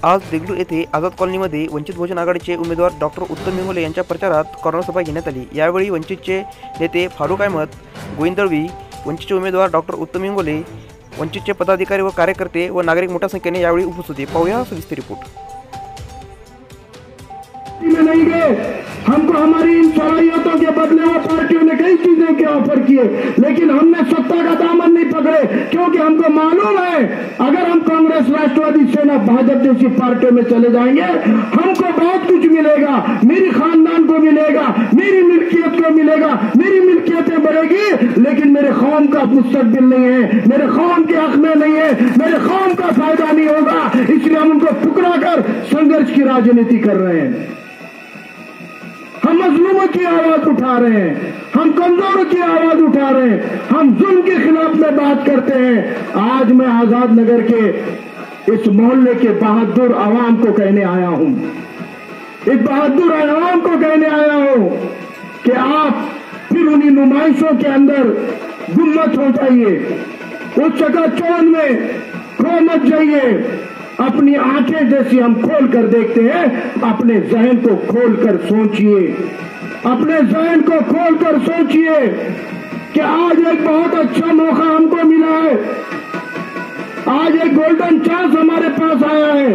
आज देगलूर येथे आझाद कॉलनीमध्ये वंचित बहुजन आघाडीचे उमेदवार डॉक्टर उत्तम इंगोले यांच्या प्रचारात कॉर्नर सभा घेण्यात आली। यावेळी वंचितचे नेते फारुक अहमद, गोविंद दळवी, वंचितचे उमेदवार डॉक्टर उत्तम इंगोले, वंचितचे पदाधिकारी व कार्यकर्ते व नागरिक मोठ्या संख्येने यावेळी उपस्थित होते। पाहूया सविस्तर रिपोर्ट। नहीं गए, हमको हमारी इन सराहियतों के बदले वो पार्टियों ने कई चीजें के ऑफर किए, लेकिन हमने सत्ता का दामन नहीं पकड़े, क्योंकि हमको मालूम है अगर हम कांग्रेस, राष्ट्रवादी, सेना, भाजपा जैसी पार्टियों में चले जाएंगे हमको बहुत कुछ मिलेगा, मेरी खानदान को मिलेगा, मेरी मिल्कियत को मिलेगा, मेरी मिल्कियतें बढ़ेगी, लेकिन मेरे कौम का मुस्तकबिल नहीं है, मेरे कौम के हक में नहीं है, मेरे कौम का फायदा नहीं होगा। इसलिए हम उनको टुकड़ा कर संघर्ष की राजनीति कर रहे हैं। हम मजलूमों की आवाज उठा रहे हैं, हम कमजोरों की आवाज उठा रहे हैं, हम जुल्म के खिलाफ में बात करते हैं। आज मैं आजाद नगर के इस मोहल्ले के बहादुर आवाम को कहने आया हूं, इस बहादुर आवाम को कहने आया हूं कि आप फिर उन्हीं नुमाइशों के अंदर गुम मत हो जाइए, उस चकाचौंध में खो मत जाइए। अपनी आंखें जैसी हम खोल कर देखते हैं, अपने जहन को खोल कर सोचिए, अपने जहन को खोल कर सोचिए कि आज एक बहुत अच्छा मौका हमको मिला है, आज एक गोल्डन चांस हमारे पास आया है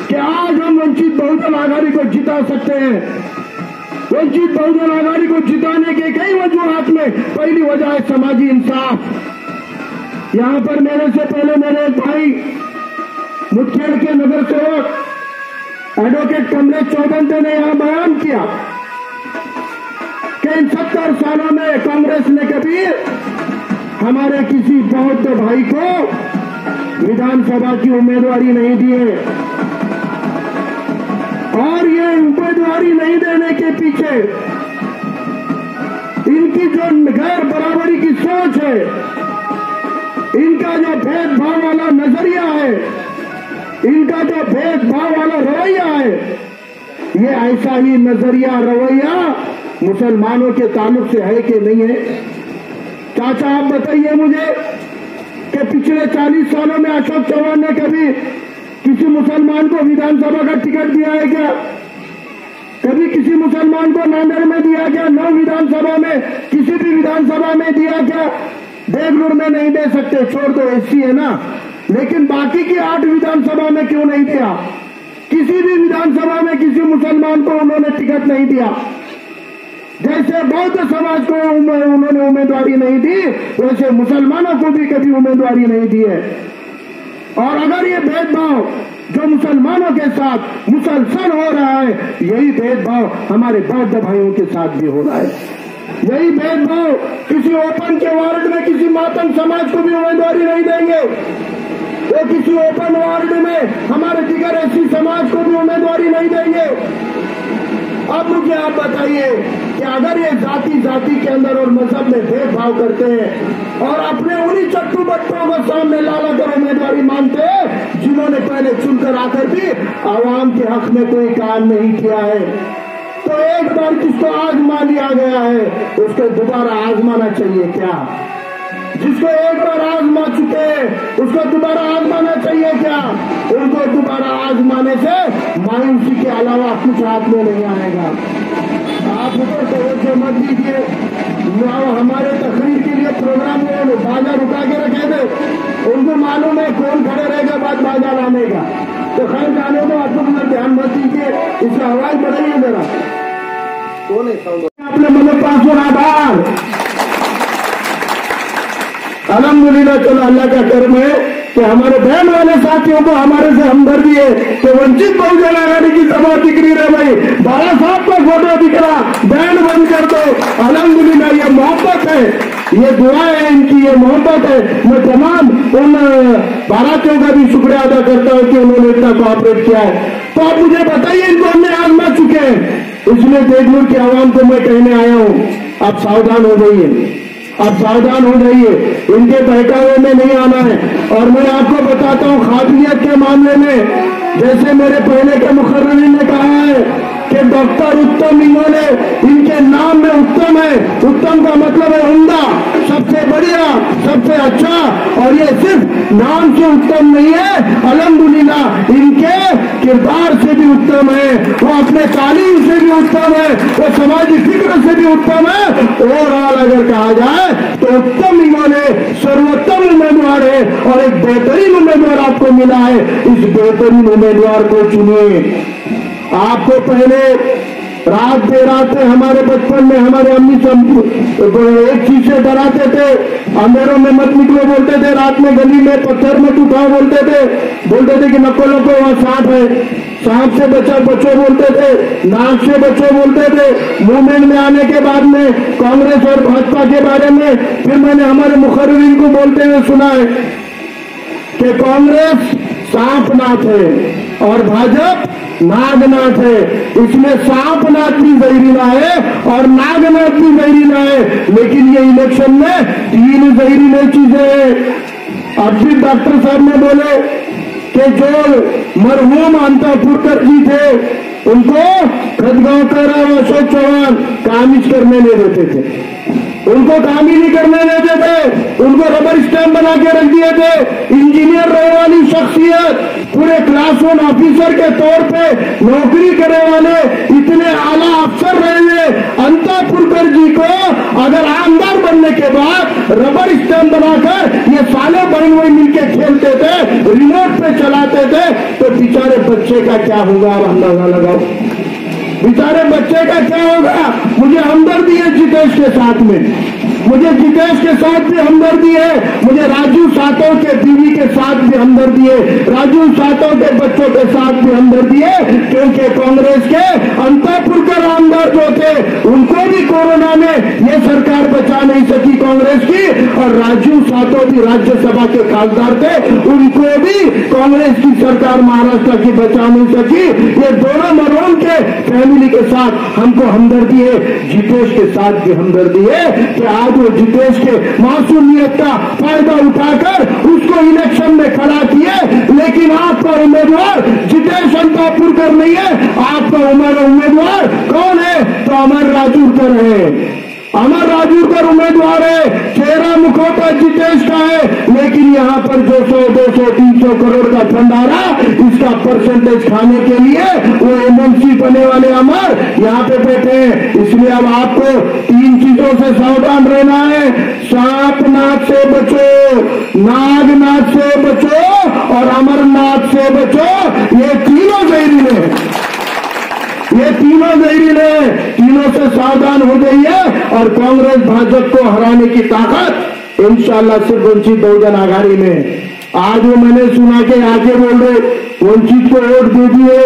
कि आज हम वंचित बहुजन आघाड़ी को जिता सकते हैं। वंचित बहुजन आघाड़ी को जिताने के कई वजूहात में पहली वजह है समाजी इंसाफ। यहां पर मेरे से पहले मेरे एक भाई मुठभेड़ के नगर सेवक एडवोकेट कमलेश चौधरी ने यहां बयान किया कि इन 70 सालों में कांग्रेस ने कभी हमारे किसी बौद्ध भाई को विधानसभा की उम्मीदवारी नहीं दी है, और ये उम्मीदवारी नहीं देने के पीछे इनकी जो गैर बराबरी की सोच है, इनका जो भेदभाव वाला नजरिया है, इनका जो भेदभाव वाला रवैया है, ये ऐसा ही नजरिया रवैया मुसलमानों के ताल्लुक से है कि नहीं है? चाचा आप बताइए मुझे कि पिछले 40 सालों में अशोक चौहान ने कभी किसी मुसलमान को विधानसभा का टिकट दिया है क्या? कभी किसी मुसलमान को नांदेड़ में दिया क्या? 9 विधानसभा में किसी भी विधानसभा में दिया क्या? देगलूर में नहीं दे सकते, छोड़ दो, एससी है ना, लेकिन बाकी की 8 विधानसभा में क्यों नहीं दिया? किसी भी विधानसभा में किसी मुसलमान को उन्होंने टिकट नहीं दिया। जैसे बौद्ध समाज को उन्होंने उम्मीदवारी नहीं दी, वैसे मुसलमानों को भी कभी उम्मीदवारी नहीं दी है। और अगर ये भेदभाव जो मुसलमानों के साथ मुसलसल हो रहा है, यही भेदभाव हमारे बौद्ध भाइयों के साथ भी हो रहा है। यही भेदभाव किसी ओपन के वार्ड में किसी मातंग समाज को भी उम्मीदवारी नहीं देंगे, वो किसी ओपन वार्ड में हमारे दिगर ऐसी समाज को भी उम्मीदवारी नहीं देंगे। अब मुझे आप बताइए कि अगर ये जाति के अंदर और मजहब में भेदभाव करते हैं और अपने उन्हीं चट्टू बट्टों को सामने लाला कर उम्मीदवारी मांगते हैं, जिन्होंने पहले चुनकर आकर भी आवाम के हक में कोई काम नहीं किया है, तो एक बार जिसको आजमा लिया गया है उसको दोबारा आजमाना चाहिए क्या? जिसको एक बार आजमा चुके हैं उसको दोबारा आजमाना चाहिए क्या? उनको दोबारा आजमाने से मायूसी के अलावा कुछ हाथ में नहीं आएगा। आप ऊपर तवज्जो मत दीजिए, हमारे तकरीर के लिए प्रोग्राम में बाजा रुका के रखे थे, उनको मालूम है कौन खड़े रहेगा बाद बाजा लाने का, तो खैर जाने दो, आप लोग ध्यान मत दीजिए, इससे आवाज बढ़ाइए जरा। कौन है अपने मन पास आभार। अल्हम्दुलिल्लाह, चलो अल्लाह का कर्म है कि हमारे बहन वाले साथियों को हमारे से हमदर्दी है कि वंचित बहुजन आघाड़ी की सभा दिख रही है, भाई बाला साहब का फोटो दिख रहा, बैंड बंद कर दो। अल्हम्दुलिल्लाह, ये मोहब्बत है, ये दुआ है इनकी, ये मोहब्बत है। मैं तमाम उन बारातियों का भी शुक्रिया अदा करता हूँ कि उन्होंने इतना कोऑपरेट किया है। तो आप मुझे बताइए, इनको हमने आजमा चुके हैं, इसलिए देगलूर की आवाम को मैं कहने आया हूँ, आप सावधान हो जाइए, आप सावधान हो जाइए, इनके बहकावे में नहीं आना है। और मैं आपको बताता हूँ, खादियत के मामले में जैसे मेरे पहले के मुखर्ररीन ने कहा है कि डॉक्टर उत्तम इंगोले, इनके नाम में उत्तम है। उत्तम का मतलब है उम्दा, सबसे बढ़िया, सबसे अच्छा। और ये सिर्फ नाम से उत्तम नहीं है, अल्हम्दुलिल्लाह इनके किरदार से भी उत्तम है, वो अपने तालीम से भी उत्तम है, वो समाजी फिक्र से भी उत्तम है। ओवरऑल अगर कहा जाए तो उत्तम इंगोले सर्वोत्तम उम्मीदवार है और एक बेहतरीन उम्मीदवार आपको मिला है। इस बेहतरीन उम्मीदवार को चुनिए। आपको पहले रात बेरात हमारे बचपन में हमारे अम्मी सब एक चीज से डराते थे, अंधेरों में मत निकलो बोलते थे, रात में गली में पत्थर मत उठाओ बोलते थे कि नको नको वहां सांप है, सांप से बचो बोलते थे, नाक से बचो बोलते थे। मूवमेंट में आने के बाद में कांग्रेस और भाजपा के बारे में फिर मैंने हमारे मुखर्रीन को बोलते हुए सुना है कि कांग्रेस सांपनाथ है और भाजपा नागनाथ है। इसमें सांपनाथ भी जहरीला है और नागनाथ भी जहरीला है, लेकिन ये इलेक्शन में 3 जहरीली चीजें हैं। अब भी डॉक्टर साहब ने बोले कि जो मरहूम अंतापुरकर जी थे उनको खदगांवकर और अशोक चौहान काम ही करने नहीं देते थे, उनको काम ही नहीं करने देते थे, उनको रबर स्टैम्प बना के रख दिए थे। इंजीनियर रहने वाली शख्सियत, पूरे क्लास 1 ऑफिसर के तौर पे नौकरी करने वाले इतने आला अफसर रहे अंतापुरकर जी को अगर आमदार बनने के बाद रबर स्टैम्प बनाकर ये साले बहन वही मिलके खेलते थे, रिमोट पे चलाते थे, तो बेचारे बच्चे का क्या होगा? अब अंदाजा लगाओ बेचारे बच्चे का क्या होगा। मुझे हमदर्दी है जितेश के साथ में, मुझे जितेश के साथ भी हमदर्दी है, मुझे राजू सातव के बीवी के साथ भी हमदर्दी है, राजू सातव के बच्चों के साथ भी हमदर्दी है, क्योंकि कांग्रेस के अंतापुरकर आमदार जो थे उनको भी कोरोना में ये सरकार बचा नहीं सकी कांग्रेस की, और राजू सातव भी राज्यसभा के खासदार थे, उनको भी कांग्रेस की सरकार महाराष्ट्र की बचा नहीं सकी। ये दोनों मरहूम के फैमिली के साथ हमको हमदर्दी है, जितेश के साथ भी हमदर्दी है कि आज वो जितेश के मासूमियत का फायदा उठाकर उसको इलेक्शन में खड़ा किए, लेकिन आपका उम्मीदवार जितेश अंतापुरकर नहीं है, आपका उम्मीदवार कौन है? तो अमर राजूरकर है। अमर राजूरकर उम्मीदवार है, चेहरा मुखौटा जितेश का है, लेकिन यहाँ पर जो 100, 200, 300 करोड़ का फंड आ रहा, इसका परसेंटेज खाने के लिए वो एमएलसी बने वाले अमर यहाँ पे बैठे हैं। इसलिए अब आपको 3 चीजों से सावधान रहना है। सांपनाथ से बचो, नागनाथ से बचो और अमरनाथ से बचो। ये तीनों जहरीले हैं, ये तीनों जहरीले, तीनों से सावधान हो जाइए। और कांग्रेस भाजपा को हराने की ताकत इंशाल्लाह सिर्फ वंचित बहुजन आघाड़ी में। आज वो मैंने सुना के आगे बोल रहे वंचित को वोट दे दिए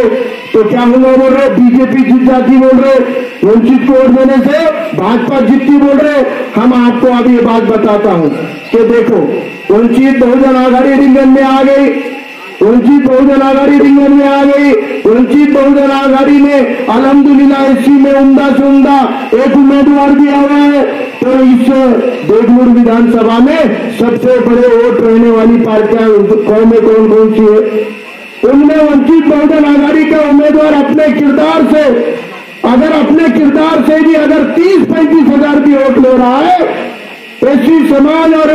तो क्या हुआ बोल रहे, बीजेपी जीत जाती बोल रहे, वंचित को वोट देने से भाजपा जीतती बोल रहे। हम आपको अभी ये बात बताता हूं कि देखो वंचित बहुजन आघाड़ी रिंगन में आ गई, वंचित बहुजन आघाड़ी रिंगन में आ गई। वंचित बहुजन आघाड़ी में अल्हम्दुलिल्लाह इसी में उम्दा से उम्दा एक उम्मीदवार दिया हुआ है। तो इस देवगढ़ विधानसभा में सबसे बड़े वोट रहने वाली पार्टियां कौन सी है? उनमें वंचित बहुजन आघाड़ी का उम्मीदवार अपने किरदार से, अगर अपने किरदार से भी अगर 30-35 हजार भी वोट ले रहा है, एससी समाज और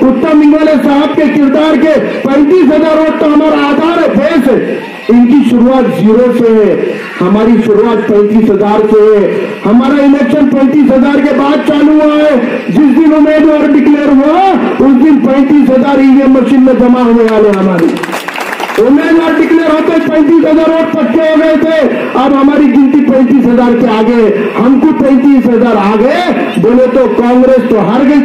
उत्तम इंगोले साहब के किरदार के 35,000 वोट तो हमारा आधार है, बेस है। इनकी शुरुआत 0 से है, हमारी शुरुआत 35,000 से है। हमारा इलेक्शन 35,000 के बाद चालू हुआ है। जिस दिन उम्मीदवार डिक्लेयर हुआ उस दिन 35,000 ईवीएम मशीन में जमा होने वाले। हमारी उम्मीदवार डिक्लेयर होते 35,000 वोट पक्के हो गए थे, अब हमारी गिनती 35,000 के आगे, हमको 35,000 आगे बोले तो कांग्रेस तो हार गई,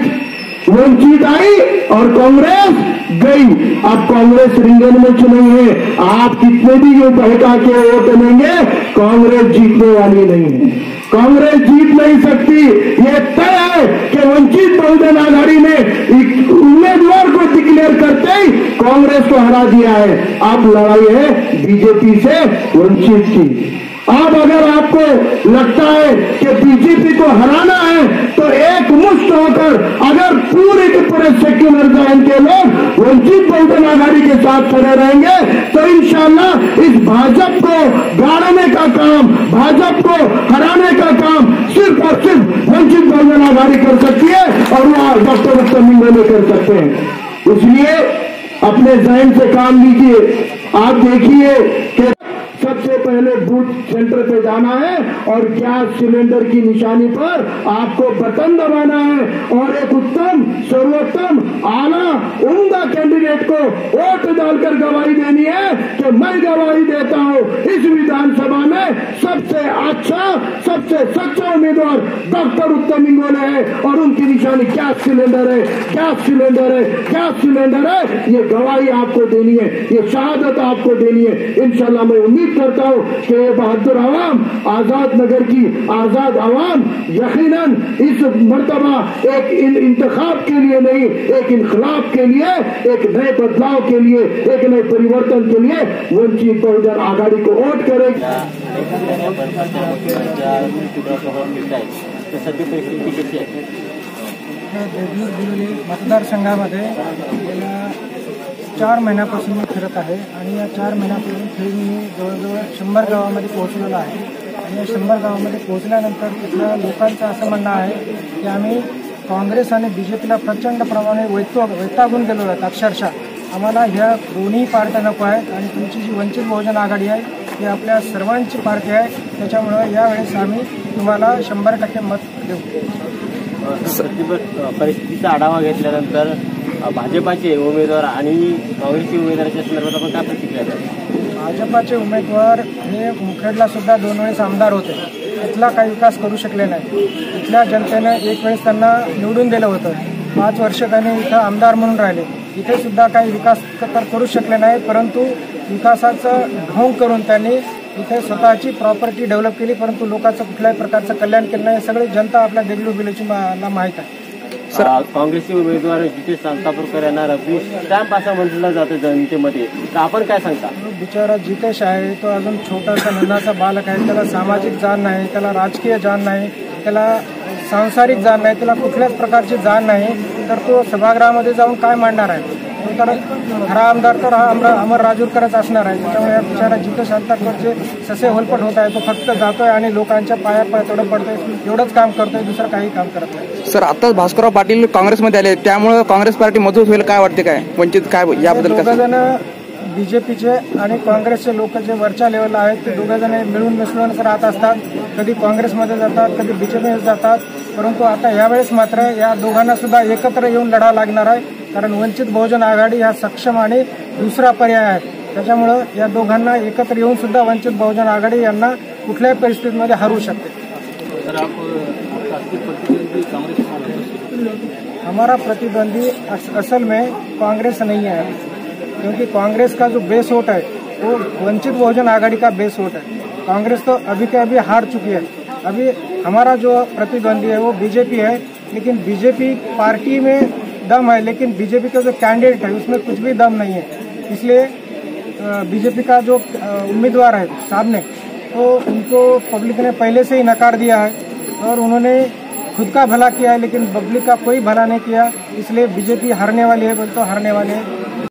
वंचित आई और कांग्रेस गई। अब कांग्रेस रिंगन में चुनी है, आप कितने भी ये बहका के वोट देंगे कांग्रेस जीतने वाली नहीं है, कांग्रेस जीत नहीं सकती। ये तय है कि वंचित बहुजन आघाड़ी ने उम्मीदवार को डिक्लेयर करते ही कांग्रेस को हरा दिया है। अब लड़ाई है बीजेपी से वंचित की। अब अगर आपको लगता है कि बीजेपी को हराना है तो एक मुश्त होकर अगर पूरे के पूरे सेक्युलर जैन के लोग वंचित बहुजन आघाड़ी के साथ खड़े रहेंगे तो इंशाल्लाह इस भाजपा को गाड़ने का काम, भाजपा को हराने का काम सिर्फ और सिर्फ वंचित बहुजन आघाड़ी कर सकती है और वो डॉक्टर उत्तम मिंगोले कर सकते हैं। इसलिए अपने जहन से काम लीजिए। आप देखिए कि सबसे पहले बूथ सेंटर पे जाना है और गैस सिलेंडर की निशानी पर आपको बटन दबाना है और एक उत्तम, सर्वोत्तम, आला, उम्दा कैंडिडेट को वोट डालकर गवाही देनी है कि मैं गवाही देता हूं इस विधानसभा में सबसे अच्छा, सबसे सच्चा उम्मीदवार डॉक्टर उत्तम मिंगोले है और उनकी निशानी गैस सिलेंडर है, गैस सिलेंडर है, गैस सिलेंडर है। ये गवाही आपको देनी है, ये शहादत आपको देनी है। इंशाल्लाह मैं उम्मीद करता हूं कि ये बहादुर आवाम, आजाद नगर की आजाद आवाम यकीनन इस मर्तबा एक इंतखाब के लिए नहीं, एक इनकलाब के लिए, एक नए बदलाव के लिए, एक नए परिवर्तन के लिए वंचित बहुजन आघाड़ी को वोट करेगी। देगलूर बिलोली मतदारसंघामध्ये गेल्या 4 महिन्यापासून मी फिरत आहे आणि या 4 महिन्यापासून फिरून मी जवळजवळ 100 गावामध्ये पोहोचलेलो आहे आणि या 100 गावामध्ये पोहोचल्यानंतर तिथल्या लोकांचं असं म्हणणं आहे की आम्ही काँग्रेस आणि बीजेपीला प्रचंड प्रमाणे वैतागून गेलो आहेत। अक्षरशः आम्हाला ह्या दोन्ही पार्ट्या नको आहेत आणि तुमची जी वंचित बहुजन आघाडी आहे ती आपल्या सर्वांची पार्टी आहे, त्याच्यामुळे यावेळेस आम्ही तुम्हाला 100% मत देऊ। परिस्थितीचा आढावा घेतल्यानंतर भाजपाचे उमेदवार आणि काँग्रेसच्या उमेदवाराच्या संदर्भात आपण काय प्रतिक्रिया द्याल? भाजपाचे उमेदवार हे मुखेडला सुद्धा 2 वेळेस आमदार होते, इथला काही विकास करू शकले नाही। इथल्या जनतेने एक वेळेस त्यांना निवडून दिलं होतं, 5 वर्ष त्यांनी इथं आमदार म्हणून राहिले, इथे सुद्धा काही विकास तर करू शकले नाही, परंतु विकासाचं ढोंग करून त्यांनी इथे स्वतःची प्रॉपर्टी डेव्हलप केली, परंतु लोकांचं कुठल्याही प्रकारचं कल्याण केलं नाही। सगळी जनता आपल्या देगलूर बिलोची माहीत आहे। काँग्रेसचे उमेदवार जितेश सांतापूरकर यांना रफी स्टॅम्प असं म्हटलं जातं जनतेमध्ये, तर आपण काय सांगता? बिचारा जितेश आहे तो अजून छोटासा नन्हाचा बालक आहे, त्याला सामाजिक जाण नाही, त्याला राजकीय जाण नाही, त्याला सांसारिक जाण नाही, त्याला कुठल्याच प्रकारची जाण नाही, तर तो सभागृहामध्ये जाऊन काय मांडणार आहे? तर खरा आमदार तर हा अमर राजूरकरच असणार आहे। त्यामुळे बिचारा जितेश सांतापूरचे ससे होलपट होत आहे, तो फक्त जातोय आणि लोकांच्या पायात तोडत पडतोय, एवढंच काम करतोय, दुसरं काही काम करत नाही। सर, आताच भास्करराव पाटील काँग्रेसमध्ये आले, त्यामुळे काँग्रेस पार्टी मजबूत होईल काय वाटते? काय वंचित काय याबद्दल? दोघंजण बीजेपीचे आणि काँग्रेसचे लोक जे वरच्या लेवलला आहेत ते दोघंजण मिळून मिसळूनच राहत असतात, कधी काँग्रेसमध्ये जातात, कधी बीजेपीमध्ये जातात, परंतु आता यावेळेस मात्र या दोघांना सुद्धा एकत्र येऊन लढावं लागणार आहे, कारण वंचित बहुजन आघाडी हा सक्षम आणि दुसरा पर्याय आहे। त्याच्यामुळे या दोघांना एकत्र येऊन सुद्धा वंचित बहुजन आघाडी यांना कुठल्याही परिस्थितीमध्ये हरवू शकते। हमारा प्रतिद्वंदी असल में कांग्रेस नहीं है, क्योंकि कांग्रेस का जो बेस वोट है वो वंचित बहुजन आघाड़ी का बेस वोट है। कांग्रेस तो अभी के अभी हार चुकी है। अभी हमारा जो प्रतिद्वंदी है वो बीजेपी है, लेकिन बीजेपी पार्टी में दम है, लेकिन बीजेपी का जो कैंडिडेट है उसमें कुछ भी दम नहीं है। इसलिए बीजेपी का जो उम्मीदवार है सामने, तो उनको पब्लिक ने पहले से ही नकार दिया है और उन्होंने खुद का भला किया है, लेकिन पब्लिक का कोई भला नहीं किया। इसलिए बीजेपी हारने वाली है, बोलते हारने वाले हैं।